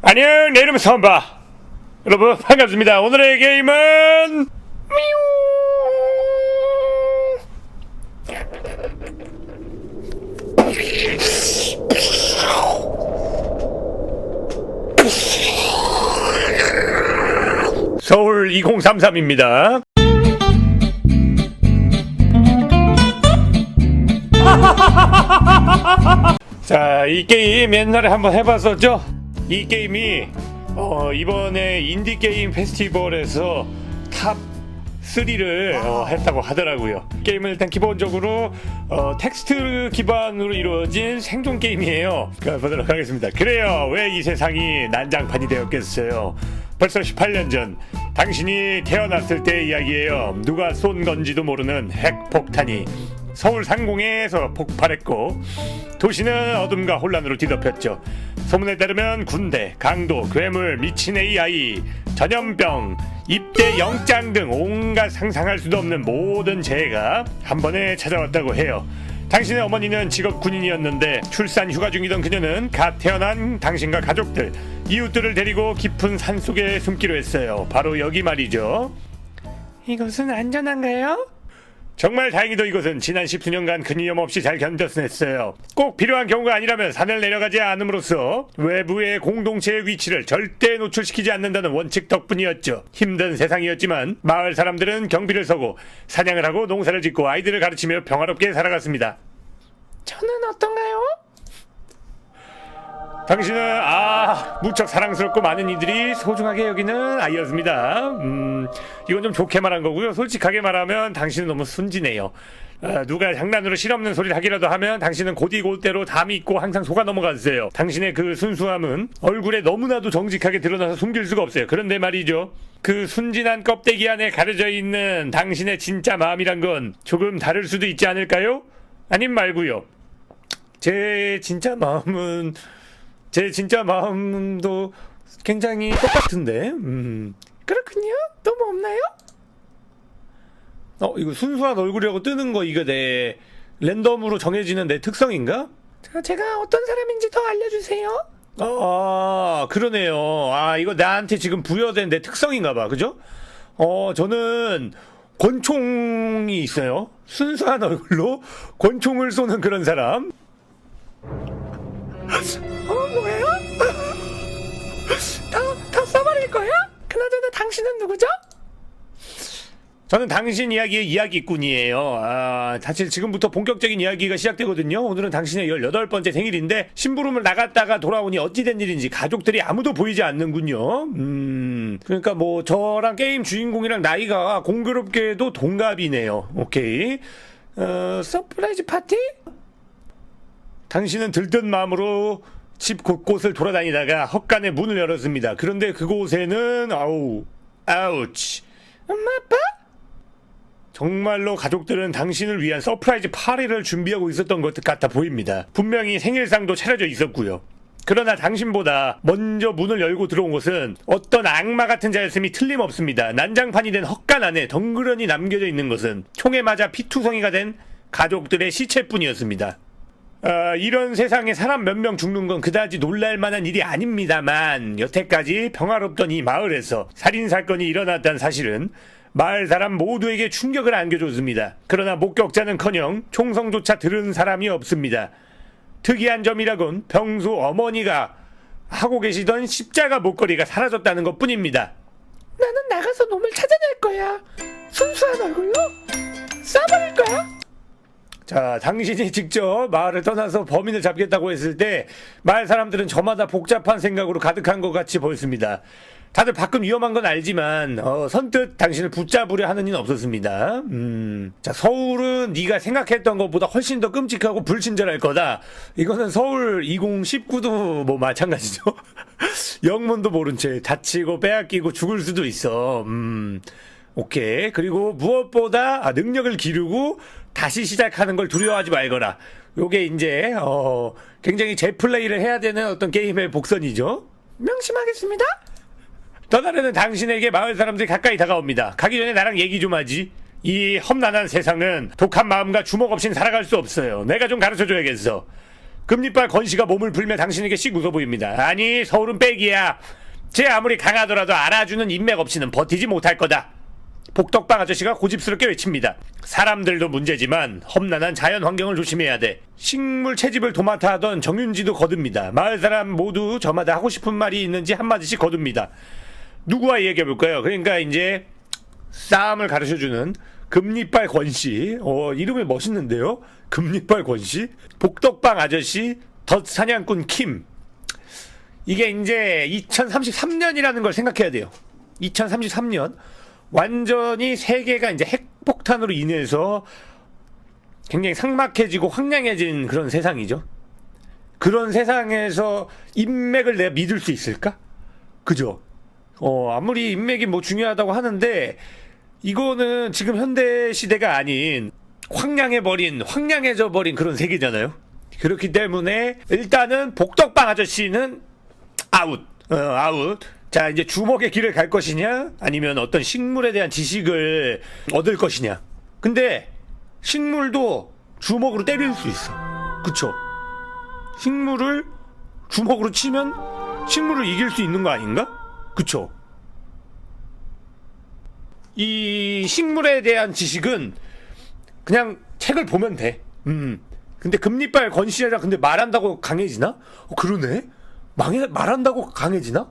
안녕, 내 이름은 선바. 여러분 반갑습니다. 오늘의 게임은 서울 2033입니다. 자, 이 게임 옛날에 한번 해봤었죠? 이 게임이 이번에 인디게임 페스티벌에서 탑 3를 했다고 하더라고요. 게임은 일단 기본적으로 텍스트 기반으로 이루어진 생존 게임이에요. 보도록 하겠습니다. 그래요, 왜 이 세상이 난장판이 되었겠어요? 벌써 18년 전 당신이 태어났을 때의 이야기예요. 누가 쏜 건지도 모르는 핵폭탄이 서울 상공에서 폭발했고 도시는 어둠과 혼란으로 뒤덮였죠. 소문에 따르면 군대, 강도, 괴물, 미친 AI, 전염병, 입대 영장 등 온갖 상상할 수도 없는 모든 재해가 한 번에 찾아왔다고 해요. 당신의 어머니는 직업 군인이었는데 출산 휴가 중이던 그녀는 갓 태어난 당신과 가족들, 이웃들을 데리고 깊은 산속에 숨기로 했어요. 바로 여기 말이죠. 이곳은 안전한가요? 정말 다행히도 이곳은 지난 10수년간 큰 위험 없이 잘 견뎠어요. 꼭 필요한 경우가 아니라면 산을 내려가지 않음으로써 외부의 공동체의 위치를 절대 노출시키지 않는다는 원칙 덕분이었죠. 힘든 세상이었지만 마을 사람들은 경비를 서고 사냥을 하고 농사를 짓고 아이들을 가르치며 평화롭게 살아갔습니다. 저는 어떤가요? 당신은 무척 사랑스럽고 많은 이들이 소중하게 여기는 아이였습니다. 이건 좀 좋게 말한 거고요. 솔직하게 말하면 당신은 너무 순진해요. 누가 장난으로 실없는 소리를 하기라도 하면 당신은 곧이곧대로 담이 있고 항상 속아 넘어갔어요. 당신의 그 순수함은 얼굴에 너무나도 정직하게 드러나서 숨길 수가 없어요. 그런데 말이죠, 그 순진한 껍데기 안에 가려져 있는 당신의 진짜 마음이란 건 조금 다를 수도 있지 않을까요? 아님 말고요. 제 진짜 마음도 굉장히 똑같은데. 그렇군요. 또 뭐 없나요? 이거 순수한 얼굴이라고 뜨는 거, 이거 내 랜덤으로 정해지는 내 특성인가? 제가 어떤 사람인지 더 알려주세요. 그러네요. 이거 나한테 지금 부여된 내 특성인가 봐. 그죠? 저는 권총이 있어요. 순수한 얼굴로 권총을 쏘는 그런 사람. 뭐예요? 다 써버릴 거야? 그나저나 당신은 누구죠? 저는 당신 이야기의 이야기꾼이에요. 사실 지금부터 본격적인 이야기가 시작되거든요. 오늘은 당신의 18번째 생일인데 심부름을 나갔다가 돌아오니 어찌된 일인지 가족들이 아무도 보이지 않는군요. 그러니까 뭐 저랑 게임 주인공이랑 나이가 공교롭게도 동갑이네요. 오케이. 서프라이즈 파티? 당신은 들뜬 마음으로 집 곳곳을 돌아다니다가 헛간에 문을 열었습니다. 그런데 그곳에는 아우치. 엄마 아빠? 정말로 가족들은 당신을 위한 서프라이즈 파티를 준비하고 있었던 것 같아 보입니다. 분명히 생일상도 차려져 있었고요. 그러나 당신보다 먼저 문을 열고 들어온 것은 어떤 악마 같은 자였음이 틀림없습니다. 난장판이 된 헛간 안에 덩그러니 남겨져 있는 것은 총에 맞아 피투성이가 된 가족들의 시체뿐이었습니다. 이런 세상에 사람 몇 명 죽는 건 그다지 놀랄만한 일이 아닙니다만 여태까지 평화롭던 이 마을에서 살인사건이 일어났다는 사실은 마을 사람 모두에게 충격을 안겨줬습니다. 그러나 목격자는커녕 총성조차 들은 사람이 없습니다. 특이한 점이라곤 평소 어머니가 하고 계시던 십자가 목걸이가 사라졌다는 것뿐입니다. 나는 나가서 놈을 찾아낼 거야. 순수한 얼굴로 쏴버릴 거야. 자, 당신이 직접 마을을 떠나서 범인을 잡겠다고 했을 때 마을 사람들은 저마다 복잡한 생각으로 가득한 것 같이 보였습니다. 다들 밖은 위험한 건 알지만 선뜻 당신을 붙잡으려 하는 이는 없었습니다. 자, 서울은 네가 생각했던 것보다 훨씬 더 끔찍하고 불친절할 거다. 이거는 서울 2019도 뭐 마찬가지죠. 영문도 모른 채 다치고 빼앗기고 죽을 수도 있어. 오케이. 그리고 무엇보다 능력을 기르고 다시 시작하는 걸 두려워하지 말거라. 요게 이제 굉장히 재플레이를 해야 되는 어떤 게임의 복선이죠. 명심하겠습니다. 떠나려는 당신에게 마을 사람들이 가까이 다가옵니다. 가기 전에 나랑 얘기 좀 하지. 이 험난한 세상은 독한 마음과 주먹 없인 살아갈 수 없어요. 내가 좀 가르쳐줘야겠어. 금리빨 권씨가 몸을 풀며 당신에게 씩 웃어 보입니다. 아니 서울은 백이야. 쟤 아무리 강하더라도 알아주는 인맥 없이는 버티지 못할 거다. 복덕방 아저씨가 고집스럽게 외칩니다. 사람들도 문제지만 험난한 자연 환경을 조심해야 돼. 식물 채집을 도맡아 하던 정윤지도 거듭니다. 마을 사람 모두 저마다 하고 싶은 말이 있는지 한마디씩 거둡니다. 누구와 얘기해볼까요? 그러니까 이제 싸움을 가르쳐주는 금리빨 권씨. 이름이 멋있는데요? 금리빨 권씨. 복덕방 아저씨. 덧 사냥꾼 킴. 이게 이제 2033년이라는 걸 생각해야 돼요. 2033년. 완전히 세계가 이제 핵폭탄으로 인해서 굉장히 삭막해지고 황량해진 그런 세상이죠. 그런 세상에서 인맥을 내가 믿을 수 있을까? 그죠? 아무리 인맥이 뭐 중요하다고 하는데 이거는 지금 현대 시대가 아닌 황량해져 버린 그런 세계잖아요. 그렇기 때문에 일단은 복덕방 아저씨는 아웃. 자, 이제 주먹의 길을 갈 것이냐? 아니면 어떤 식물에 대한 지식을 얻을 것이냐? 근데 식물도 주먹으로 때릴 수 있어. 그쵸? 식물을 주먹으로 치면 식물을 이길 수 있는 거 아닌가? 그쵸? 이 식물에 대한 지식은 그냥 책을 보면 돼. 근데 금리빨 권씨라 근데 말한다고 강해지나? 그러네? 말한다고 강해지나?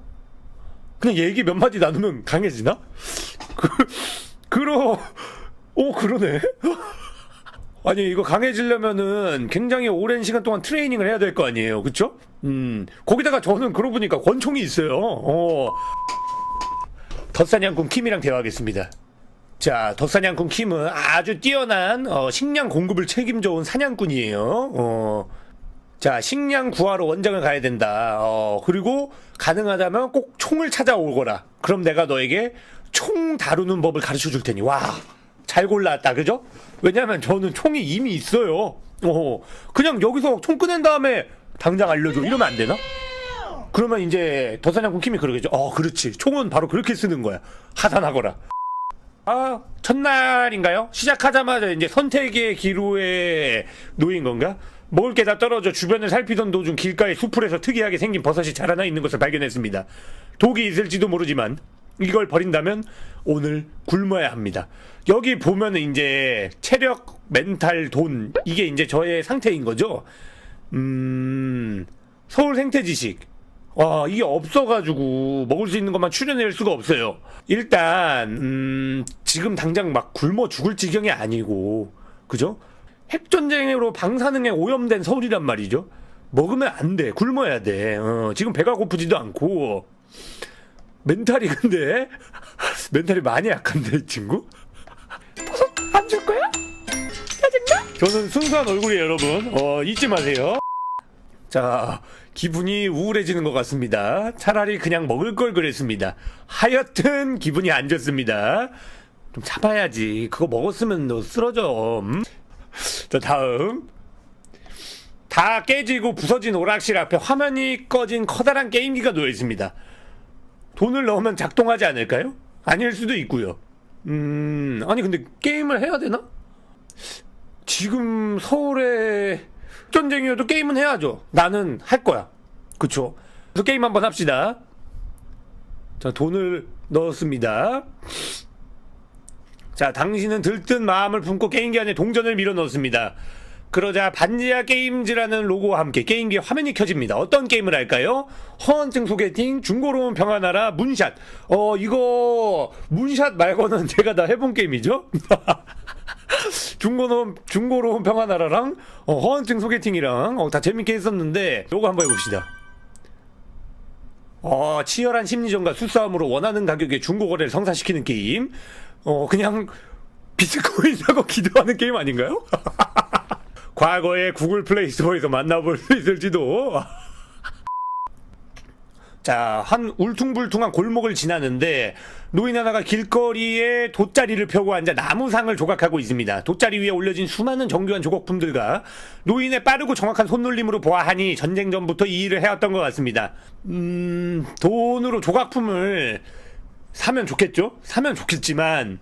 그냥 얘기 몇 마디 나누면 강해지나? 그러네? 아니, 이거 강해지려면은 굉장히 오랜 시간 동안 트레이닝을 해야 될 거 아니에요. 그쵸? 거기다가 저는 그러고 보니까 권총이 있어요. 덧사냥꾼 킴이랑 대화하겠습니다. 자, 덧사냥꾼 킴은 아주 뛰어난 식량 공급을 책임져온 사냥꾼이에요. 자, 식량 구하러 원정을 가야 된다. 그리고 가능하다면 꼭 총을 찾아오거라. 그럼 내가 너에게 총 다루는 법을 가르쳐 줄 테니. 와, 잘 골랐다. 그죠? 왜냐면 저는 총이 이미 있어요. 그냥 여기서 총 꺼낸 다음에 당장 알려줘. 이러면 안 되나? 그러면 이제 덧사냥꾼 킴이 그러겠죠. 그렇지. 총은 바로 그렇게 쓰는 거야. 하산하거라. 첫날인가요? 시작하자마자 이제 선택의 기로에 놓인 건가? 먹을 게 다 떨어져 주변을 살피던 도중 길가의 수풀에서 특이하게 생긴 버섯이 자라나 있는 것을 발견했습니다. 독이 있을지도 모르지만 이걸 버린다면 오늘 굶어야 합니다. 여기 보면은 이제 체력, 멘탈, 돈 이게 이제 저의 상태인 거죠. 서울 생태 지식. 이게 없어가지고 먹을 수 있는 것만 추려낼 수가 없어요. 일단 지금 당장 막 굶어 죽을 지경이 아니고, 그죠? 핵전쟁으로 방사능에 오염된 서울이란 말이죠. 먹으면 안 돼. 굶어야 돼. 지금 배가 고프지도 않고. 멘탈이 근데 멘탈이 많이 약한데 이 친구? 버섯 안 줄 거야? 짜증나? 저는 순수한 얼굴이에요, 여러분. 잊지 마세요. 자, 기분이 우울해지는 것 같습니다. 차라리 그냥 먹을 걸 그랬습니다. 하여튼 기분이 안 좋습니다. 좀 참아야지. 그거 먹었으면 너 쓰러져. 자, 다음. 다 깨지고 부서진 오락실 앞에 화면이 꺼진 커다란 게임기가 놓여 있습니다. 돈을 넣으면 작동하지 않을까요? 아닐 수도 있고요. 아니 근데 게임을 해야 되나? 지금 서울에 전쟁이어도 게임은 해야죠. 나는 할 거야. 그쵸? 그래서 게임 한번 합시다. 자, 돈을 넣었습니다. 자, 당신은 들뜬 마음을 품고 게임기 안에 동전을 밀어 넣었습니다. 그러자 반지하 게임즈라는 로고와 함께 게임기 화면이 켜집니다. 어떤 게임을 할까요? 허언증 소개팅, 중고로운 평화나라, 문샷. 이거 문샷 말고는 제가 다 해본 게임이죠? 중고로운 평화나라랑 허언증 소개팅이랑 다 재밌게 했었는데 요거 한번 해봅시다. 치열한 심리전과 수싸움으로 원하는 가격에 중고거래를 성사시키는 게임. 그냥 비트코인 사고 기도하는 게임 아닌가요? 과거에 구글 플레이 스토어에서 만나볼 수 있을지도. 자, 한 울퉁불퉁한 골목을 지나는데 노인 하나가 길거리에 돗자리를 펴고 앉아 나무상을 조각하고 있습니다. 돗자리 위에 올려진 수많은 정교한 조각품들과 노인의 빠르고 정확한 손놀림으로 보아하니 전쟁 전부터 이 일을 해왔던 것 같습니다. 돈으로 조각품을 사면 좋겠죠? 사면 좋겠지만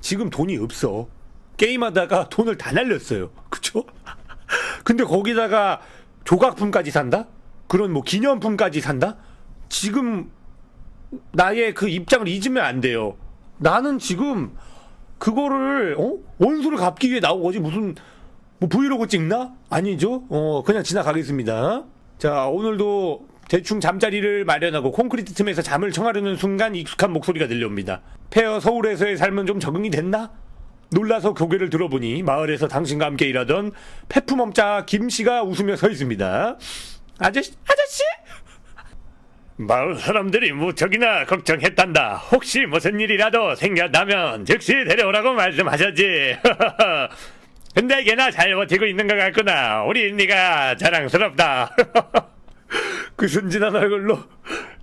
지금 돈이 없어. 게임하다가 돈을 다 날렸어요. 그쵸? 근데 거기다가 조각품까지 산다? 그런 뭐 기념품까지 산다? 지금 나의 그 입장을 잊으면 안 돼요. 나는 지금 그거를 원수를 갚기 위해 나온 거지. 무슨 뭐 브이로그 찍나? 아니죠. 그냥 지나가겠습니다. 자, 오늘도 대충 잠자리를 마련하고 콘크리트 틈에서 잠을 청하려는 순간 익숙한 목소리가 들려옵니다. 폐허 서울에서의 삶은 좀 적응이 됐나? 놀라서 고개를 들어보니 마을에서 당신과 함께 일하던 페프멈자 김씨가 웃으며 서 있습니다. 아저씨? 마을 사람들이 무척이나 걱정했단다. 혹시 무슨 일이라도 생겼다면 즉시 데려오라고 말씀하셨지. 근데 걔나 잘 버티고 있는 것 같구나. 우리 네가 자랑스럽다. 그 순진한 얼굴로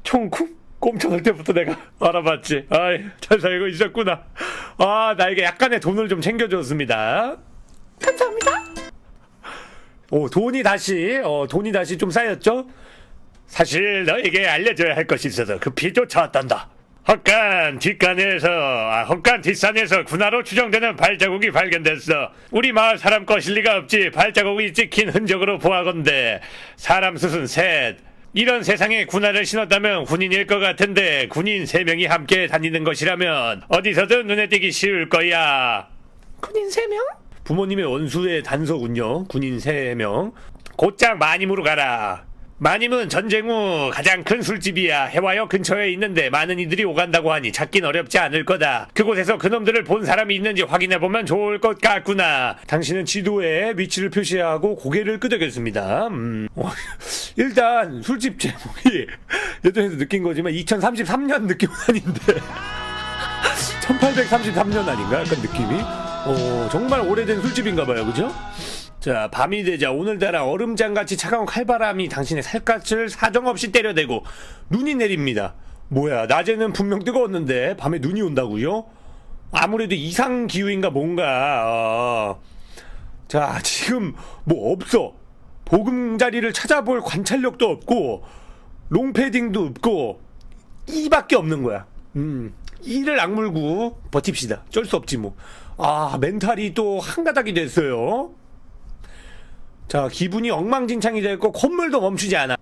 총 꼼쳐설 때부터 내가 알아봤지. 아이, 잘 살고 있었구나. 아, 나에게 약간의 돈을 좀 챙겨줬습니다. 감사합니다. 돈이 다시 좀 쌓였죠? 사실 너에게 알려줘야 할 것이 있어서 급히 쫓아왔단다. 헛간 뒷산에서 군화로 추정되는 발자국이 발견됐어. 우리 마을 사람 것일 리가 없지. 발자국이 찍힌 흔적으로 보아건대 사람 수순 셋. 이런 세상에 군화를 신었다면 군인일 것 같은데 군인 3명이 함께 다니는 것이라면 어디서든 눈에 띄기 쉬울 거야. 군인 3명? 부모님의 원수의 단서군요. 군인 3명. 곧장 마님으로 가라. 마님은 전쟁 후 가장 큰 술집이야. 해화역 근처에 있는데 많은 이들이 오간다고 하니 찾긴 어렵지 않을 거다. 그곳에서 그놈들을 본 사람이 있는지 확인해보면 좋을 것 같구나. 당신은 지도에 위치를 표시하고 고개를 끄덕였습니다. 일단 술집 제목이 예전에도 느낀 거지만 2033년 느낌은 아닌데 1833년 아닌가? 약간 느낌이 정말 오래된 술집인가봐요. 그죠? 자, 밤이 되자 오늘따라 얼음장같이 차가운 칼바람이 당신의 살갗을 사정없이 때려대고 눈이 내립니다. 뭐야, 낮에는 분명 뜨거웠는데 밤에 눈이 온다고요? 아무래도 이상기후인가 뭔가. 자, 지금 뭐 없어. 보금자리를 찾아볼 관찰력도 없고 롱패딩도 없고 이밖에 없는 거야. 이를 악물고 버팁시다. 어쩔 수 없지 뭐. 멘탈이 또 한가닥이 됐어요. 자, 기분이 엉망진창이 됐고 콧물도 멈추지 않아.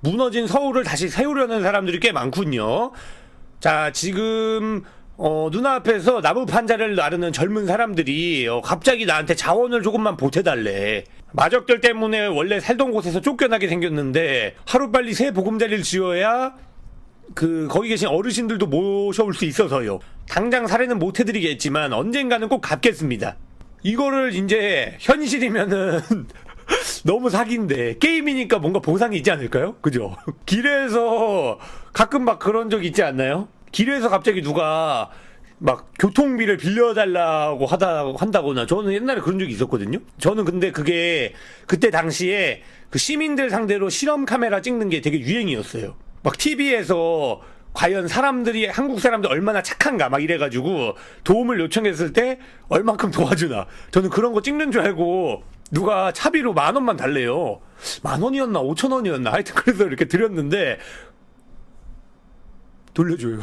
무너진 서울을 다시 세우려는 사람들이 꽤 많군요. 자, 지금 눈앞에서 나무 판자를 나르는 젊은 사람들이 갑자기 나한테 자원을 조금만 보태달래. 마적들 때문에 원래 살던 곳에서 쫓겨나게 생겼는데 하루빨리 새 보금자리를 지어야 거기 계신 어르신들도 모셔올 수 있어서요. 당장 살해는 못 해드리겠지만 언젠가는 꼭 갚겠습니다. 이거를 이제 현실이면은 너무 사기인데 게임이니까 뭔가 보상이 있지 않을까요? 그죠? 길에서 가끔 막 그런 적 있지 않나요? 길에서 갑자기 누가 막 교통비를 빌려달라고 한다거나. 저는 옛날에 그런 적이 있었거든요. 저는 근데 그게 그때 당시에 그 시민들 상대로 실험 카메라 찍는 게 되게 유행이었어요. 막 TV에서 과연 한국 사람들 얼마나 착한가 막 이래가지고 도움을 요청했을 때 얼만큼 도와주나. 저는 그런 거 찍는 줄 알고 누가 차비로 10,000원만 달래요. 10,000원이었나 5,000원이었나 하여튼 그래서 이렇게 드렸는데 돌려줘요.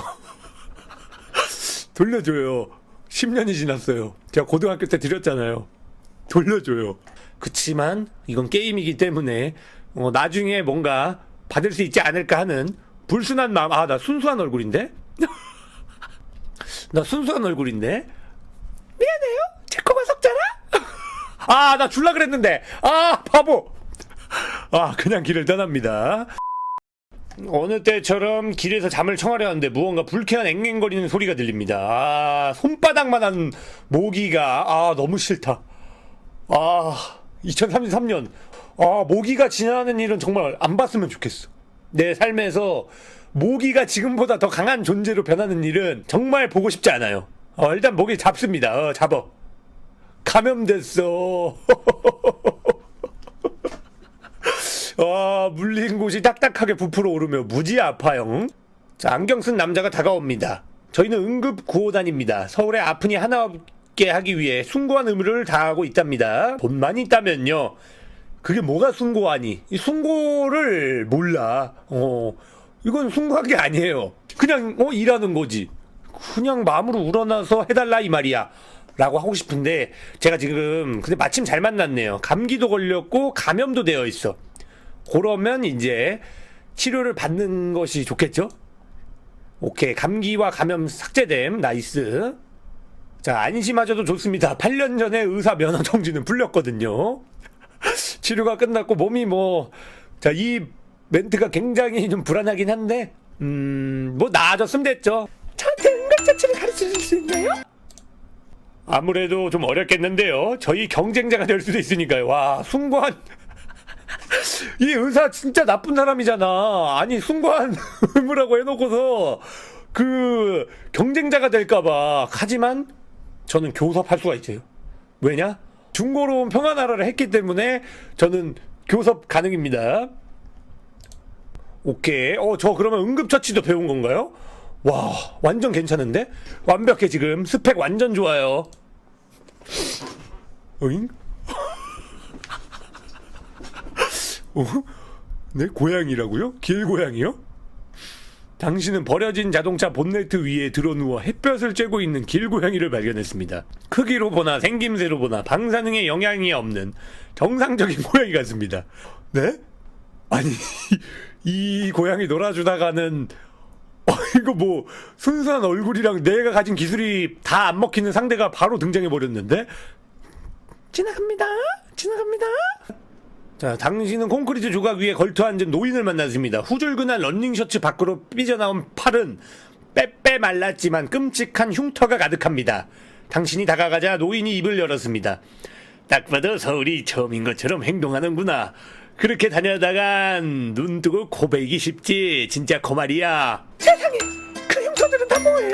돌려줘요. 10년이 지났어요. 제가 고등학교 때 드렸잖아요. 돌려줘요. 그치만 이건 게임이기 때문에 나중에 뭔가 받을 수 있지 않을까 하는 불순한 마음. 나 순수한 얼굴인데? 나 순수한 얼굴인데? 미안해요. 제 거만 섞잖아? 나 줄라 그랬는데. 바보. 그냥 길을 떠납니다. 어느 때처럼 길에서 잠을 청하려 하는데 무언가 불쾌한 앵앵거리는 소리가 들립니다. 손바닥만한 모기가 너무 싫다. 2033년 모기가 지나가는 일은 정말 안 봤으면 좋겠어. 내 삶에서 모기가 지금보다 더 강한 존재로 변하는 일은 정말 보고 싶지 않아요. 일단 모기 잡습니다. 잡아. 감염됐어. 물린 곳이 딱딱하게 부풀어 오르며 무지 아파요. 자, 안경 쓴 남자가 다가옵니다. 저희는 응급 구호단입니다. 서울에 아픈이 하나 없게 하기 위해 숭고한 의무를 다하고 있답니다. 돈만 있다면요. 그게 뭐가 숭고하니? 이 숭고를 몰라. 이건 숭고한 게 아니에요. 그냥 일하는 거지. 그냥 마음으로 우러나서 해달라 이 말이야. 라고 하고 싶은데 제가 지금 근데 마침 잘 만났네요. 감기도 걸렸고 감염도 되어 있어. 그러면 이제 치료를 받는 것이 좋겠죠? 오케이, 감기와 감염 삭제됨. 나이스. 자, 안심하셔도 좋습니다. 8년 전에 의사 면허 정지는 풀렸거든요. 치료가 끝났고 몸이 자, 이 멘트가 굉장히 좀 불안하긴 한데 뭐 나아졌으면 됐죠. 저한테 응급처치를 가르쳐줄 수 있나요? 아무래도 좀 어렵겠는데요. 저희 경쟁자가 될 수도 있으니까요. 와, 순관 이 의사 진짜 나쁜 사람이잖아. 아니, 순관 의무라고 해놓고서 그 경쟁자가 될까봐. 하지만 저는 교섭할 수가 있어요. 왜냐? 중고로운 평화나라를 했기 때문에 저는 교섭 가능입니다. 오케이. 저 그러면 응급처치도 배운 건가요? 와, 완전 괜찮은데? 완벽해. 지금 스펙 완전 좋아요. 어잉? 네? 고양이라고요? 길고양이요? 당신은 버려진 자동차 본네트 위에 드러누워 햇볕을 쬐고 있는 길고양이를 발견했습니다. 크기로 보나 생김새로 보나 방사능에 영향이 없는 정상적인 고양이 같습니다. 네? 아니 이 고양이 놀아주다가는 이거 순수한 얼굴이랑 내가 가진 기술이 다 안 먹히는 상대가 바로 등장해버렸는데? 지나갑니다. 자, 당신은 콘크리트 조각 위에 걸터앉은 노인을 만났습니다. 후줄근한 런닝셔츠 밖으로 삐져나온 팔은 빼빼 말랐지만 끔찍한 흉터가 가득합니다. 당신이 다가가자 노인이 입을 열었습니다. 딱 봐도 서울이 처음인 것처럼 행동하는구나. 그렇게 다녀다간 눈 뜨고 고백이 쉽지. 진짜 거말이야. 세상에, 그 흉터들은 다 뭐예요?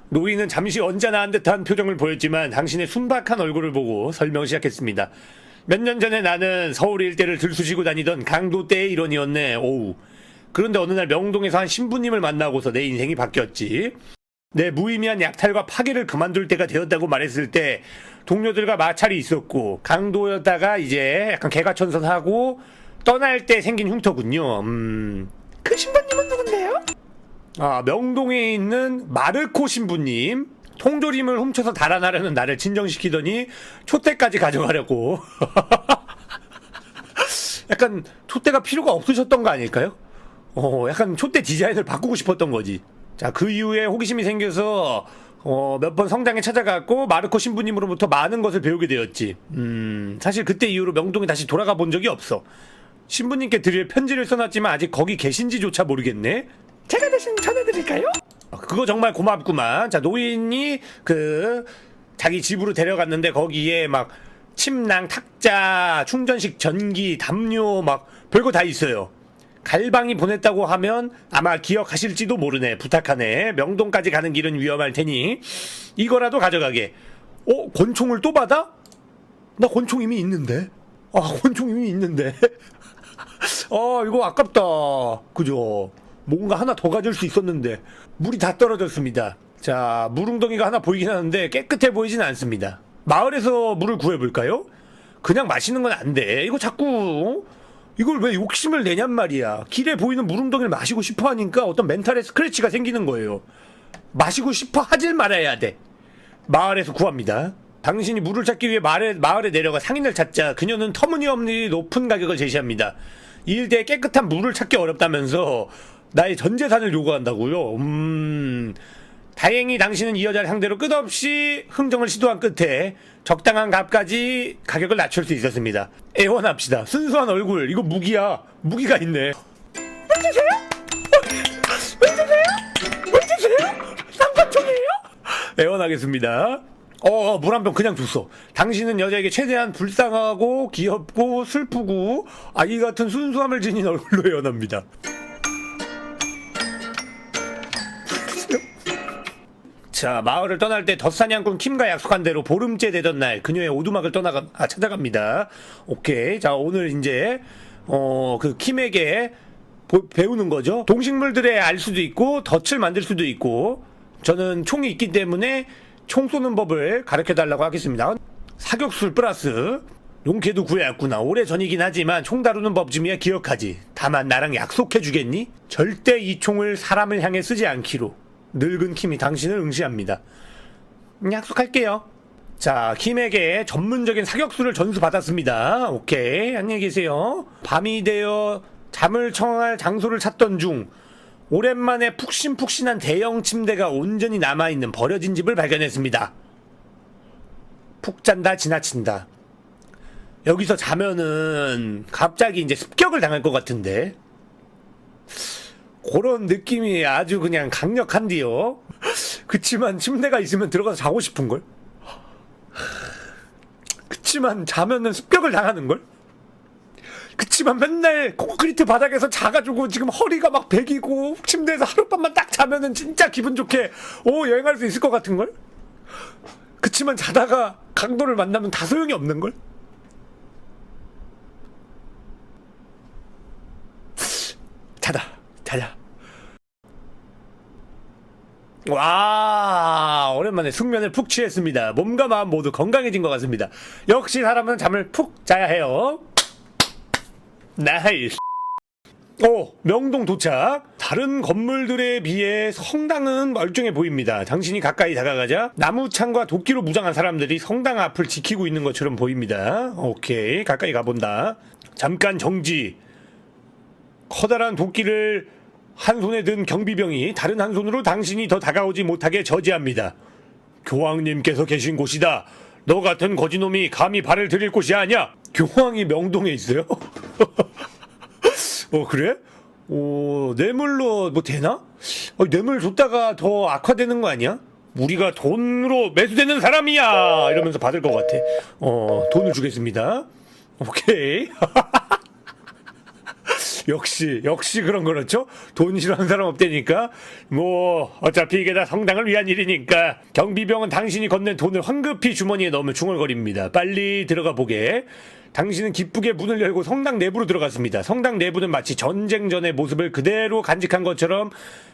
노인은 잠시 언짢아한 듯한 표정을 보였지만 당신의 순박한 얼굴을 보고 설명을 시작했습니다. 몇 년 전에 나는 서울 일대를 들쑤시고 다니던 강도 때의 일원이었네. 오우. 그런데 어느 날 명동에서 한 신부님을 만나고서 내 인생이 바뀌었지. 내 무의미한 약탈과 파괴를 그만둘 때가 되었다고 말했을 때 동료들과 마찰이 있었고 강도였다가 이제 약간 개가천선하고 떠날 때 생긴 흉터군요. 그 신부님은 누군데요? 아, 명동에 있는 마르코 신부님. 통조림을 훔쳐서 달아나려는 나를 진정시키더니 촛대까지 가져가려고. 약간 촛대가 필요가 없으셨던 거 아닐까요? 약간 촛대 디자인을 바꾸고 싶었던 거지. 자, 그 이후에 호기심이 생겨서 몇 번 성당에 찾아갔고 마르코 신부님으로부터 많은 것을 배우게 되었지. 사실 그때 이후로 명동에 다시 돌아가 본 적이 없어. 신부님께 드릴 편지를 써놨지만 아직 거기 계신지조차 모르겠네. 제가 대신 전해드릴까요? 그거 정말 고맙구만. 자, 노인이 자기 집으로 데려갔는데 거기에 막 침낭, 탁자, 충전식 전기, 담요 막 별거 다 있어요. 갈방이 보냈다고 하면 아마 기억하실지도 모르네. 부탁하네. 명동까지 가는 길은 위험할 테니 이거라도 가져가게. 권총을 또 받아? 나 권총 이미 있는데. 권총 이미 있는데. 이거 아깝다. 그죠? 뭔가 하나 더 가질 수 있었는데 물이 다 떨어졌습니다. 자, 물웅덩이가 하나 보이긴 하는데 깨끗해 보이진 않습니다. 마을에서 물을 구해볼까요? 그냥 마시는 건 안 돼. 이거 자꾸 이걸 왜 욕심을 내냔 말이야. 길에 보이는 물웅덩이를 마시고 싶어 하니까 어떤 멘탈에 스크래치가 생기는 거예요. 마시고 싶어 하질 말아야 돼. 마을에서 구합니다. 당신이 물을 찾기 위해 마을에 내려가 상인을 찾자 그녀는 터무니없는 높은 가격을 제시합니다. 이 일대에 깨끗한 물을 찾기 어렵다면서 나의 전 재산을 요구한다고요? 다행히 당신은 이 여자를 상대로 끝없이 흥정을 시도한 끝에 적당한 값까지 가격을 낮출 수 있었습니다. 애원합시다. 순수한 얼굴, 이거 무기야. 무기가 있네. 물 주세요? 물 주세요? 물 주세요? 쌍권총이에요? 애원하겠습니다. 물 한 병 그냥 줬어. 당신은 여자에게 최대한 불쌍하고 귀엽고 슬프고 아기 같은 순수함을 지닌 얼굴로 애원합니다. 자, 마을을 떠날 때 덧사냥꾼 킴과 약속한 대로 보름째 되던 날 그녀의 오두막을 찾아갑니다. 오케이. 자, 오늘 이제 그 킴에게 배우는 거죠. 동식물들에 알 수도 있고 덫을 만들 수도 있고 저는 총이 있기 때문에 총 쏘는 법을 가르쳐달라고 하겠습니다. 사격술 플러스 용케도 구해왔구나. 오래전이긴 하지만 총 다루는 법쯤이야 기억하지. 다만 나랑 약속해주겠니? 절대 이 총을 사람을 향해 쓰지 않기로. 늙은 킴이 당신을 응시합니다. 약속할게요. 자, 킴에게 전문적인 사격수를 전수받았습니다. 오케이, 안녕히 계세요. 밤이 되어 잠을 청할 장소를 찾던 중 오랜만에 푹신푹신한 대형 침대가 온전히 남아있는 버려진 집을 발견했습니다. 푹 잔다 지나친다. 여기서 자면은 갑자기 이제 습격을 당할 것 같은데 그런 느낌이 아주 그냥 강력한데요. 그치만 침대가 있으면 들어가서 자고 싶은걸? 그치만 자면은 습격을 당하는걸? 그치만 맨날 콘크리트 바닥에서 자가지고 지금 허리가 막 베기고 침대에서 하룻밤만 딱 자면은 진짜 기분 좋게 여행할 수 있을 것 같은걸? 그치만 자다가 강도를 만나면 다 소용이 없는걸? 자자. 와, 오랜만에 숙면을 푹 취했습니다. 몸과 마음 모두 건강해진 것 같습니다. 역시 사람은 잠을 푹 자야 해요. 나이스. 명동 도착. 다른 건물들에 비해 성당은 멀쩡해 보입니다. 당신이 가까이 다가가자 나무창과 도끼로 무장한 사람들이 성당 앞을 지키고 있는 것처럼 보입니다. 오케이, 가까이 가본다. 잠깐 정지. 커다란 도끼를 한 손에 든 경비병이 다른 한 손으로 당신이 더 다가오지 못하게 저지합니다. 교황님께서 계신 곳이다. 너 같은 거지놈이 감히 발을 들일 곳이 아니야. 교황이 명동에 있어요? 그래? 뇌물로 뭐 되나? 뇌물 줬다가 더 악화되는 거 아니야? 우리가 돈으로 매수되는 사람이야! 이러면서 받을 것 같아. 돈을 주겠습니다. 오케이. 역시 그런 거렇죠? 돈 싫어하는 사람 없다니까. 뭐 어차피 이게 다 성당을 위한 일이니까. 경비병은 당신이 건넨 돈을 황급히 주머니에 넣으며 중얼거립니다. 빨리 들어가 보게. 당신은 기쁘게 문을 열고 성당 내부로 들어갔습니다. 성당 내부는 마치 전쟁 전의 모습을 그대로 간직한 것처럼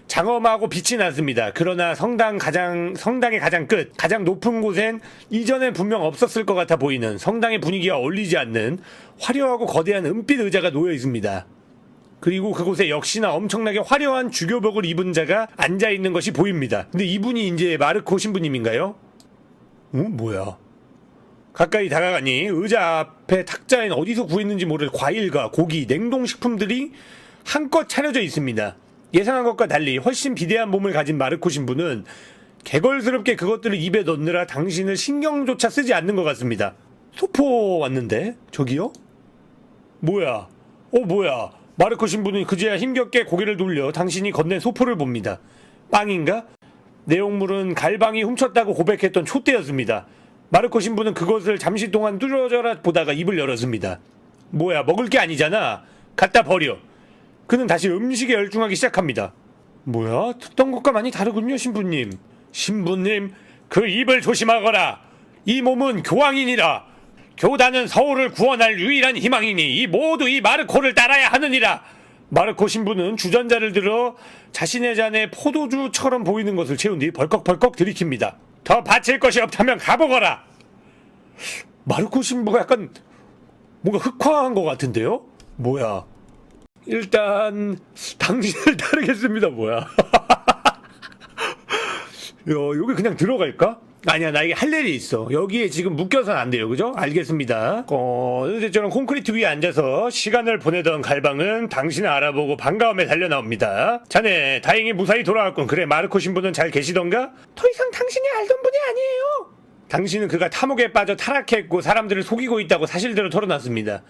장엄하고 빛이 났습니다. 그러나 성당의 가장 끝, 가장 높은 곳엔 이전엔 분명 없었을 것 같아 보이는 성당의 분위기와 어울리지 않는 화려하고 거대한 은빛 의자가 놓여 있습니다. 그리고 그곳에 역시나 엄청나게 화려한 주교복을 입은 자가 앉아있는 것이 보입니다. 근데 이분이 이제 마르코 신부님인가요? 뭐야? 가까이 다가가니 의자 앞에 탁자엔 어디서 구했는지 모를 과일과 고기, 냉동식품들이 한껏 차려져 있습니다. 예상한 것과 달리 훨씬 비대한 몸을 가진 마르코 신부는 개걸스럽게 그것들을 입에 넣느라 당신을 신경조차 쓰지 않는 것 같습니다. 소포 왔는데? 저기요? 뭐야? 마르코 신부는 그제야 힘겹게 고개를 돌려 당신이 건넨 소포를 봅니다. 빵인가? 내용물은 갈방이 훔쳤다고 고백했던 촛대였습니다. 마르코 신부는 그것을 잠시 동안 뚫어져라 보다가 입을 열었습니다. 뭐야, 먹을 게 아니잖아. 갖다 버려. 그는 다시 음식에 열중하기 시작합니다. 뭐야? 듣던 것과 많이 다르군요, 신부님. 신부님, 그 입을 조심하거라. 이 몸은 교황이니라. 교단은 서울을 구원할 유일한 희망이니 모두 이 마르코를 따라야 하느니라. 마르코 신부는 주전자를 들어 자신의 잔에 포도주처럼 보이는 것을 채운 뒤 벌컥벌컥 들이킵니다. 더 바칠 것이 없다면 가보거라. 마르코 신부가 약간 뭔가 흑화한 것 같은데요? 뭐야? 일단 당신을 따르겠습니다. 뭐야? 여기 그냥 들어갈까? 아니야, 나 이게 할 일이 있어. 여기에 지금 묶여서는 안 돼요. 그죠? 알겠습니다. 저는 콘크리트 위에 앉아서 시간을 보내던 갈방은 당신을 알아보고 반가움에 달려나옵니다. 자네, 다행히 무사히 돌아왔군. 그래, 마르코 신부는 잘 계시던가? 더 이상 당신이 알던 분이 아니에요. 당신은 그가 탐욕에 빠져 타락했고 사람들을 속이고 있다고 사실대로 털어놨습니다.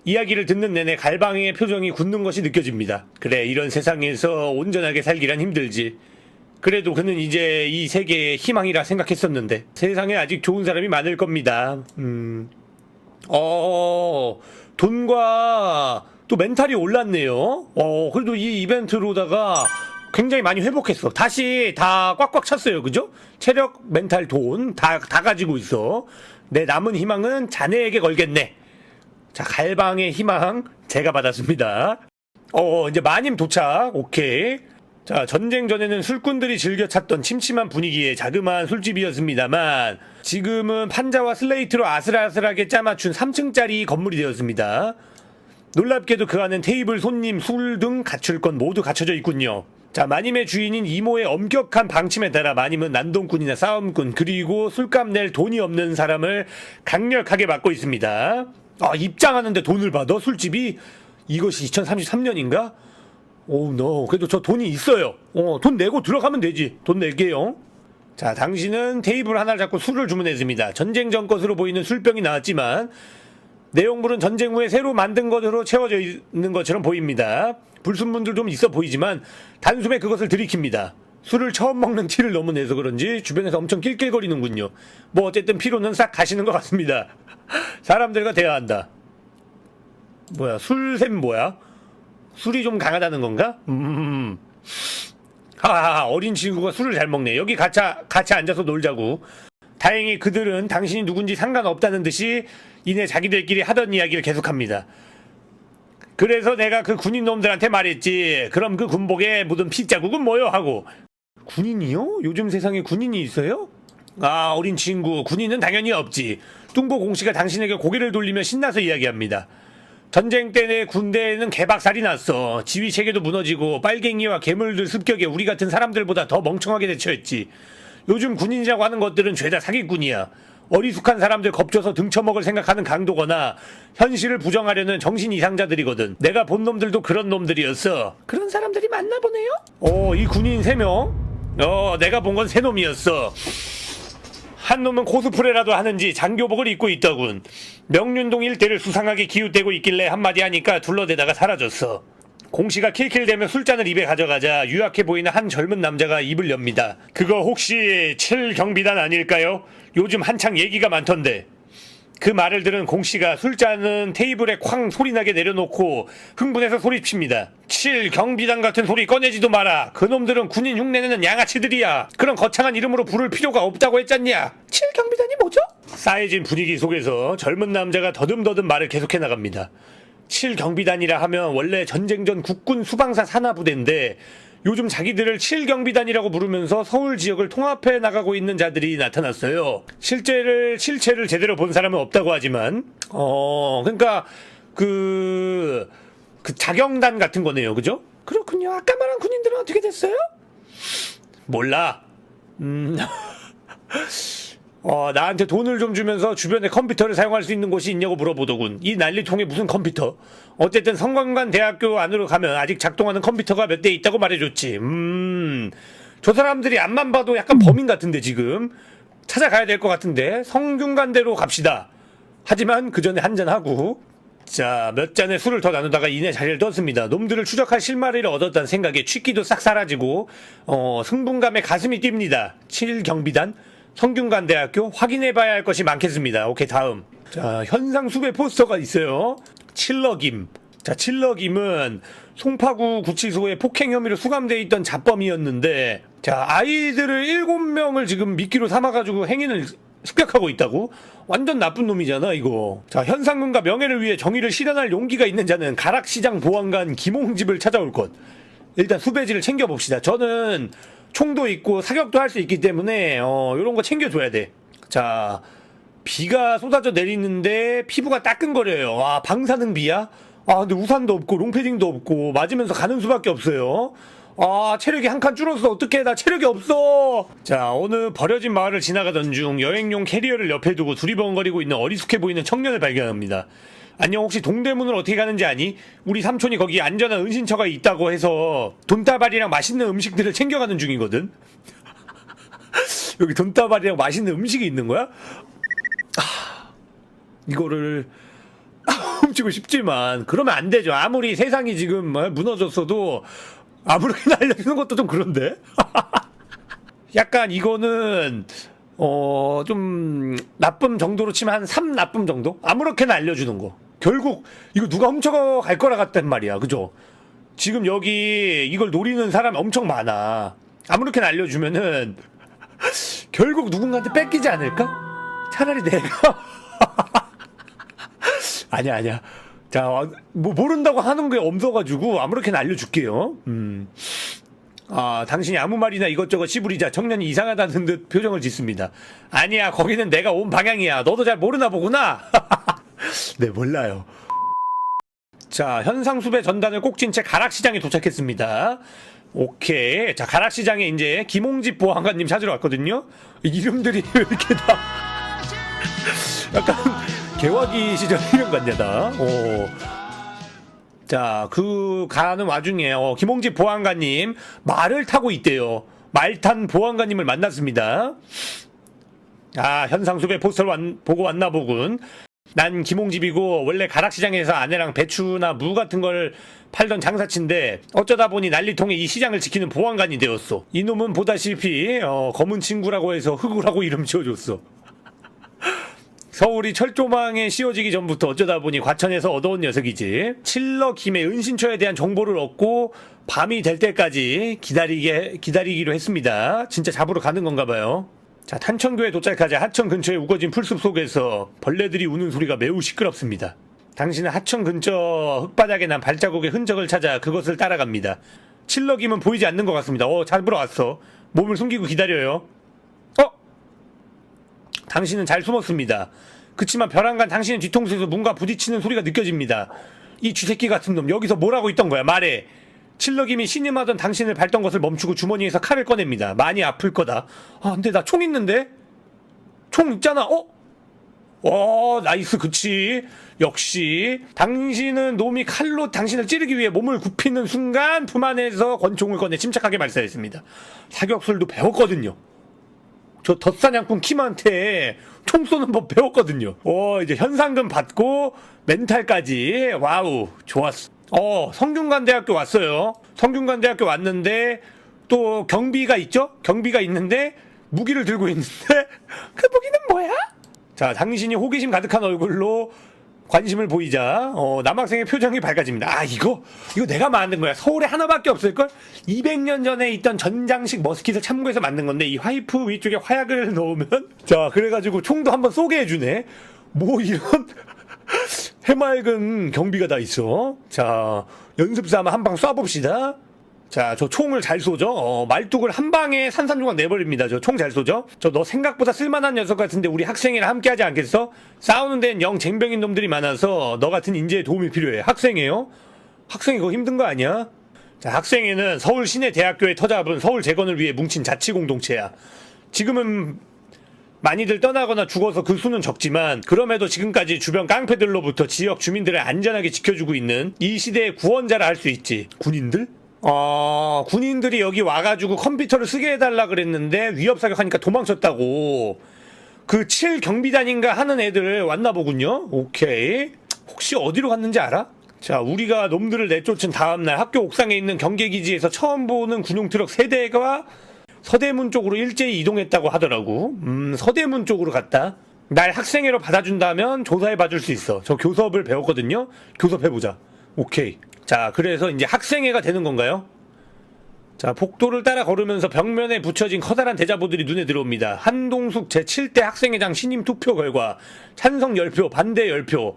이야기를 듣는 내내 갈방의 표정이 굳는 것이 느껴집니다. 그래, 이런 세상에서 온전하게 살기란 힘들지. 그래도 그는 이제 이 세계의 희망이라 생각했었는데 세상에 아직 좋은 사람이 많을 겁니다. 돈과 또 멘탈이 올랐네요. 그래도 이 이벤트로다가 굉장히 많이 회복했어. 다시 다 꽉꽉 찼어요. 그죠? 체력, 멘탈, 돈 다 가지고 있어. 내 남은 희망은 자네에게 걸겠네. 자, 갈방의 희망 제가 받았습니다. 이제 마님 도착. 오케이. 자, 전쟁 전에는 술꾼들이 즐겨 찾던 침침한 분위기의 자그마한 술집이었습니다만 지금은 판자와 슬레이트로 아슬아슬하게 짜맞춘 3층짜리 건물이 되었습니다. 놀랍게도 그 안엔 테이블, 손님, 술 등 갖출 건 모두 갖춰져 있군요. 자, 마님의 주인인 이모의 엄격한 방침에 따라 마님은 난동꾼이나 싸움꾼 그리고 술값 낼 돈이 없는 사람을 강력하게 막고 있습니다. 아, 입장하는데 돈을 받아? 술집이? 이것이 2033년인가? 오우, 너 그래도 저 돈이 있어요. 돈 내고 들어가면 되지. 돈 낼게요. 자, 당신은 테이블 하나를 잡고 술을 주문했습니다. 전쟁 전 것으로 보이는 술병이 나왔지만 내용물은 전쟁 후에 새로 만든 것으로 채워져 있는 것처럼 보입니다. 불순물들 좀 있어 보이지만 단숨에 그것을 들이킵니다. 술을 처음 먹는 티를 너무 내서 그런지 주변에서 엄청 낄낄거리는군요. 뭐 어쨌든 피로는 싹 가시는 것 같습니다. 사람들과 대화한다. 뭐야, 술샘 뭐야? 술이 좀 강하다는 건가? 하하하, 어린 친구가 술을 잘 먹네. 여기 같이 앉아서 놀자고. 다행히 그들은 당신이 누군지 상관없다는 듯이 이내 자기들끼리 하던 이야기를 계속합니다. 그래서 내가 그 군인 놈들한테 말했지. 그럼 그 군복에 묻은 핏자국은 뭐요? 하고. 군인이요? 요즘 세상에 군인이 있어요? 아, 어린 친구, 군인은 당연히 없지. 뚱보 공씨가 당신에게 고개를 돌리며 신나서 이야기합니다. 전쟁 때 내 군대에는 개박살이 났어. 지휘 체계도 무너지고 빨갱이와 괴물들 습격에 우리 같은 사람들보다 더 멍청하게 대처했지. 요즘 군인이라고 하는 것들은 죄다 사기꾼이야. 어리숙한 사람들 겁줘서 등쳐먹을 생각하는 강도거나 현실을 부정하려는 정신 이상자들이거든. 내가 본 놈들도 그런 놈들이었어. 그런 사람들이 많나 보네요? 이 군인 3명? 내가 본 건 3놈이었어. 한 놈은 코스프레라도 하는지 장교복을 입고 있더군. 명륜동 일대를 수상하게 기웃대고 있길래 한마디 하니까 둘러대다가 사라졌어. 공씨가 킬킬대며 술잔을 입에 가져가자 유약해 보이는 한 젊은 남자가 입을 엽니다. 그거 혹시 7경비단 아닐까요? 요즘 한창 얘기가 많던데. 그 말을 들은 공씨가 술잔은 테이블에 쾅 소리나게 내려놓고 흥분해서 소리칩니다. 7경비단 같은 소리 꺼내지도 마라. 그놈들은 군인 흉내내는 양아치들이야. 그런 거창한 이름으로 부를 필요가 없다고 했잖냐. 7경비단이 뭐죠? 싸해진 분위기 속에서 젊은 남자가 더듬더듬 말을 계속해 나갑니다. 7경비단이라 하면 원래 전쟁 전 국군 수방사 산하부대인데 요즘 자기들을 7경비단이라고 부르면서 서울 지역을 통합해 나가고 있는 자들이 나타났어요. 실체를 제대로 본 사람은 없다고 하지만 그러니까 그 자경단 같은 거네요. 그죠? 그렇군요. 아까 말한 군인들은 어떻게 됐어요? 몰라. 나한테 돈을 좀 주면서 주변에 컴퓨터를 사용할 수 있는 곳이 있냐고 물어보더군. 이 난리통에 무슨 컴퓨터? 어쨌든 성관관 대학교 안으로 가면 아직 작동하는 컴퓨터가 몇 대 있다고 말해줬지. 저 사람들이 앞만 봐도 약간 범인 같은데 지금 찾아가야 될 것 같은데 성균관대로 갑시다. 하지만 그 전에 한잔하고. 자, 몇 잔의 술을 더 나누다가 이내 자리를 떴습니다. 놈들을 추적할 실마리를 얻었다는 생각에 취기도 싹 사라지고 승분감에 가슴이 뜁니다. 7경비단 성균관대학교 확인해봐야 할 것이 많겠습니다. 오케이, 다음. 자, 현상수배 포스터가 있어요. 칠러김. 자, 칠러김은 송파구 구치소에 폭행 혐의로 수감되어 있던 자범이었는데, 자, 아이들을 7명을 지금 미끼로 삼아가지고 행인을 습격하고 있다고? 완전 나쁜 놈이잖아 이거. 자, 현상금과 명예를 위해 정의를 실현할 용기가 있는 자는 가락시장 보안관 김홍집을 찾아올 것. 일단 수배지를 챙겨봅시다. 저는 총도 있고 사격도 할 수 있기 때문에 요런 거 챙겨줘야 돼. 자, 비가 쏟아져 내리는데 피부가 따끈거려요. 와, 방사능 비야? 근데 우산도 없고 롱패딩도 없고 맞으면서 가는 수밖에 없어요. 체력이 한 칸 줄었어. 어떡해, 나 체력이 없어. 자, 어느 버려진 마을을 지나가던 중 여행용 캐리어를 옆에 두고 두리번거리고 있는 어리숙해 보이는 청년을 발견합니다. 안녕, 혹시 동대문을 어떻게 가는지 아니? 우리 삼촌이 거기 안전한 은신처가 있다고 해서 돈다발이랑 맛있는 음식들을 챙겨가는 중이거든. 여기 돈다발이랑 맛있는 음식이 있는 거야? 이거를 훔치고 싶지만 그러면 안 되죠. 아무리 세상이 지금 무너졌어도 아무렇게나 알려주는 것도 좀 그런데. 약간 이거는 좀 나쁨 정도로 치면 한 3 나쁨 정도? 아무렇게나 알려주는 거. 결국 이거 누가 훔쳐갈 거라 같단 말이야. 그죠? 지금 여기 이걸 노리는 사람 엄청 많아. 아무렇게나 알려주면은 결국 누군가한테 뺏기지 않을까? 차라리 내가 아니야. 자, 뭐 모른다고 하는 게 없어가지고 아무렇게나 알려줄게요. 당신이 아무 말이나 이것저것 씨부리자 청년이 이상하다는 듯 표정을 짓습니다. 아니야, 거기는 내가 온 방향이야. 너도 잘 모르나 보구나. 네, 몰라요. 자, 현상수배 전단을 꼭 찐 채 가락시장에 도착했습니다. 오케이. 자, 가락시장에 이제 김홍집 보안관님 찾으러 왔거든요. 이름들이 왜 이렇게 다 약간 개화기 시절 이름 같냐 다. 자, 그 가는 와중에 김홍집 보안관님 말을 타고 있대요. 말 탄 보안관님을 만났습니다. 아, 현상수배 포스터를 보고 왔나 보군. 난 김홍집이고 원래 가락시장에서 아내랑 배추나 무 같은 걸 팔던 장사치인데 어쩌다 보니 난리통에 이 시장을 지키는 보안관이 되었어. 이놈은 보다시피 검은 친구라고 해서 흑우라고 이름 지어줬어. 서울이 철조망에 씌워지기 전부터 어쩌다 보니 과천에서 얻어온 녀석이지. 칠러 김의 은신처에 대한 정보를 얻고 밤이 될 때까지 기다리기로 했습니다. 진짜 잡으러 가는 건가 봐요. 자, 탄천교에 도착하자 하천 근처의 우거진 풀숲 속에서 벌레들이 우는 소리가 매우 시끄럽습니다. 당신은 하천 근처 흙바닥에 난 발자국의 흔적을 찾아 그것을 따라갑니다. 칠러김은 보이지 않는 것 같습니다. 잡으러 왔어. 몸을 숨기고 기다려요. 당신은 잘 숨었습니다. 그치만 벼랑간 당신의 뒤통수에서 뭔가 부딪히는 소리가 느껴집니다. 이 쥐새끼 같은 놈, 여기서 뭘 하고 있던 거야? 말해. 칠러김이 신음하던 당신을 밟던 것을 멈추고 주머니에서 칼을 꺼냅니다. 많이 아플 거다. 근데 나 총 있는데? 총 있잖아. 나이스. 그치. 역시 당신은 놈이 칼로 당신을 찌르기 위해 몸을 굽히는 순간 품 안에서 권총을 꺼내 침착하게 발사했습니다. 사격술도 배웠거든요. 저 덧사냥꾼 킴한테 총 쏘는 법 배웠거든요. 이제 현상금 받고 멘탈까지. 와우, 좋았어. 성균관대학교 왔어요. 성균관대학교 왔는데 또 경비가 있죠? 경비가 있는데 무기를 들고 있는데 그 무기는 뭐야? 자, 당신이 호기심 가득한 얼굴로 관심을 보이자 남학생의 표정이 밝아집니다. 이거 내가 만든 거야. 서울에 하나밖에 없을걸? 200년 전에 있던 전장식 머스킷을 참고해서 만든 건데 이 화이프 위쪽에 화약을 넣으면 자, 그래가지고 총도 한번 쏘게 해주네. 뭐 이런 해맑은 경비가 다 있어. 자, 연습삼아 한 방 쏴봅시다. 자, 저 총을 잘 쏘죠? 말뚝을 한 방에 산산조각 내버립니다. 저 총 잘 쏘죠? 저 너 생각보다 쓸만한 녀석 같은데 우리 학생이랑 함께 하지 않겠어? 싸우는 데는 영 쟁병인 놈들이 많아서 너 같은 인재의 도움이 필요해. 학생이에요? 학생이 그거 힘든 거 아니야? 자, 학생회는 서울 시내대학교에 터잡은 서울 재건을 위해 뭉친 자치공동체야. 지금은 많이들 떠나거나 죽어서 그 수는 적지만 그럼에도 지금까지 주변 깡패들로부터 지역 주민들을 안전하게 지켜주고 있는 이 시대의 구원자라 할 수 있지. 군인들? 군인들이 여기 와가지고 컴퓨터를 쓰게 해달라 그랬는데 위협사격하니까 도망쳤다고. 그 7경비단인가 하는 애들 왔나 보군요. 오케이. 혹시 어디로 갔는지 알아? 자, 우리가 놈들을 내쫓은 다음날 학교 옥상에 있는 경계기지에서 처음 보는 군용 트럭 3대가 서대문 쪽으로 일제히 이동했다고 하더라고. 서대문 쪽으로 갔다. 날 학생회로 받아준다면 조사해 봐줄 수 있어. 저 교섭을 배웠거든요. 교섭해보자. 오케이. 자, 그래서 이제 학생회가 되는 건가요? 자, 복도를 따라 걸으면서 벽면에 붙여진 커다란 대자보들이 눈에 들어옵니다. 한동숙 제7대 학생회장 신임 투표 결과 찬성 10표, 반대 10표.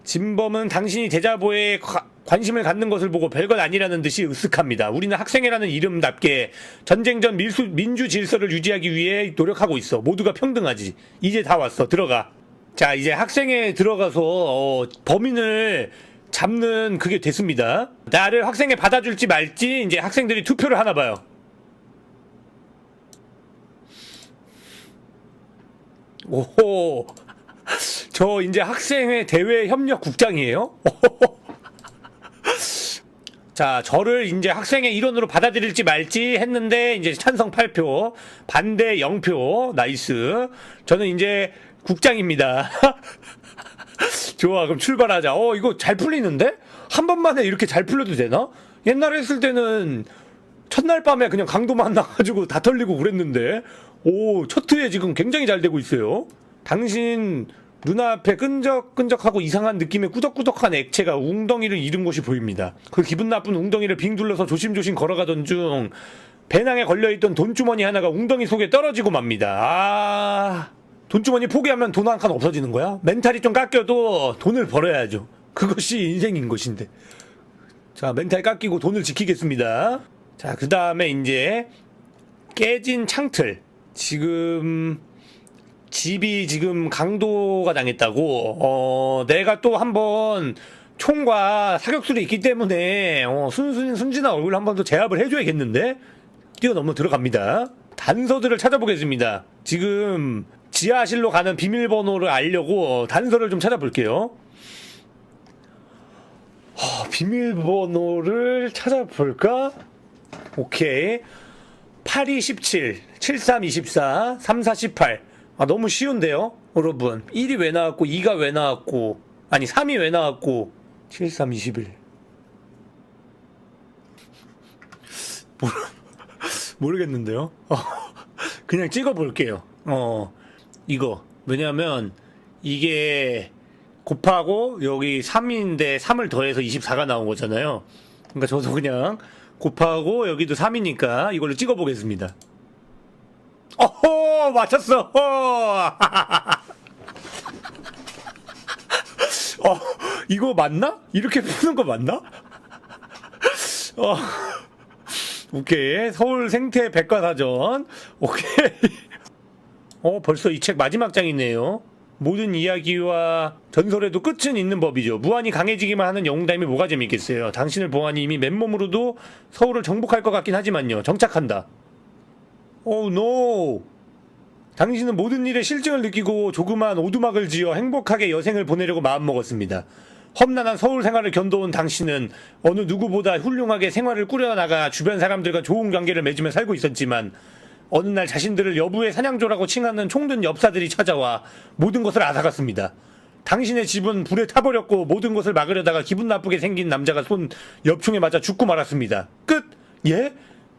진범은 당신이 대자보에 관심을 갖는 것을 보고 별것 아니라는 듯이 으쓱합니다. 우리는 학생회라는 이름답게 전쟁 전 민주 질서를 유지하기 위해 노력하고 있어. 모두가 평등하지. 이제 다 왔어. 들어가. 자, 이제 학생회에 들어가서 범인을 잡는 그게 됐습니다. 나를 학생회 받아줄지 말지 이제 학생들이 투표를 하나 봐요. 오호. 저 이제 학생회 대외 협력 국장이에요? 자, 저를 이제 학생회 일원으로 받아들일지 말지 했는데 이제 찬성 8표, 반대 0표. 나이스. 저는 이제 국장입니다. 좋아, 그럼 출발하자. 이거 잘 풀리는데? 한 번만에 이렇게 잘 풀려도 되나? 옛날에 했을 때는 첫날 밤에 그냥 강도만 나가지고 다 털리고 그랬는데 첫 회에 지금 굉장히 잘 되고 있어요. 당신 눈앞에 끈적끈적하고 이상한 느낌의 꾸덕꾸덕한 액체가 웅덩이를 잃은 곳이 보입니다. 그 기분 나쁜 웅덩이를 빙 둘러서 조심조심 걸어가던 중 배낭에 걸려있던 돈주머니 하나가 웅덩이 속에 떨어지고 맙니다. 돈주머니 포기하면 돈 한 칸 없어지는 거야? 멘탈이 좀 깎여도 돈을 벌어야죠. 그것이 인생인 것인데. 자, 멘탈 깎이고 돈을 지키겠습니다. 자, 그 다음에 이제 깨진 창틀. 지금 집이 지금 강도가 당했다고. 내가 또 한번 총과 사격술이 있기 때문에 순진한 얼굴 한 번 더 제압을 해줘야겠는데? 뛰어넘어 들어갑니다. 단서들을 찾아보겠습니다. 지금 지하실로 가는 비밀번호를 알려고 단서를 좀 찾아볼게요. 비밀번호를 찾아볼까? 오케이. 8217, 7324, 3418. 너무 쉬운데요? 여러분. 1이 왜 나왔고, 2가 왜 나왔고, 아니, 3이 왜 나왔고, 7321. 모르겠는데요? 그냥 찍어볼게요. 이거. 왜냐면, 이게 곱하고 여기 3인데 3을 더해서 24가 나온 거잖아요. 그러니까 저도 그냥 곱하고 여기도 3이니까 이걸로 찍어보겠습니다. 어허! 맞췄어! 이거 맞나? 이렇게 푸는 거 맞나? 오케이. 서울 생태 백과사전. 오케이. 벌써 이 책 마지막 장이네요. 모든 이야기와 전설에도 끝은 있는 법이죠. 무한히 강해지기만 하는 영웅담이 뭐가 재밌겠어요. 당신을 보아하니 이미 맨몸으로도 서울을 정복할 것 같긴 하지만요. 정착한다. Oh no. 당신은 모든 일에 실증을 느끼고 조그만 오두막을 지어 행복하게 여생을 보내려고 마음먹었습니다. 험난한 서울 생활을 견뎌온 당신은 어느 누구보다 훌륭하게 생활을 꾸려나가 주변 사람들과 좋은 관계를 맺으며 살고 있었지만 어느 날 자신들을 여부의 사냥조라고 칭하는 총든 엽사들이 찾아와 모든 것을 앗아갔습니다. 당신의 집은 불에 타버렸고 모든 것을 막으려다가 기분 나쁘게 생긴 남자가 쏜 엽총에 맞아 죽고 말았습니다. 끝! 예?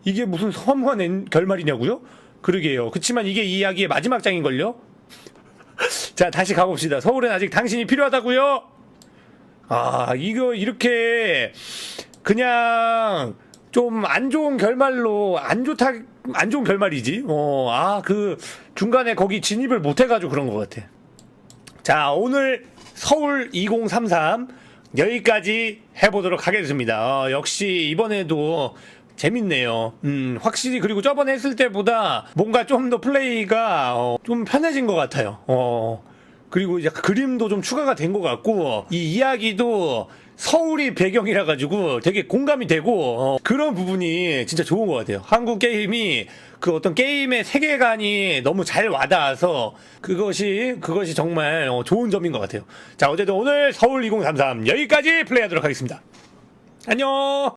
이게 무슨 허무한 결말이냐고요? 그러게요. 그치만 이게 이 이야기의 마지막 장인걸요? 자, 다시 가봅시다. 서울엔 아직 당신이 필요하다고요? 이거 이렇게 그냥 좀 안 좋은 결말로 안 좋은 결말이지. 그 중간에 거기 진입을 못 해가지고 그런 것 같아. 자, 오늘 서울 2033 여기까지 해보도록 하겠습니다. 역시 이번에도 재밌네요. 확실히 그리고 저번에 했을 때보다 뭔가 좀 더 플레이가 좀 편해진 것 같아요. 그리고 이제 그림도 좀 추가가 된 것 같고 이 이야기도 서울이 배경이라 가지고 되게 공감이 되고 그런 부분이 진짜 좋은 것 같아요. 한국 게임이 그 어떤 게임의 세계관이 너무 잘 와닿아서 그것이 정말 좋은 점인 것 같아요. 자, 어쨌든 오늘 서울 2033 여기까지 플레이하도록 하겠습니다. 안녕.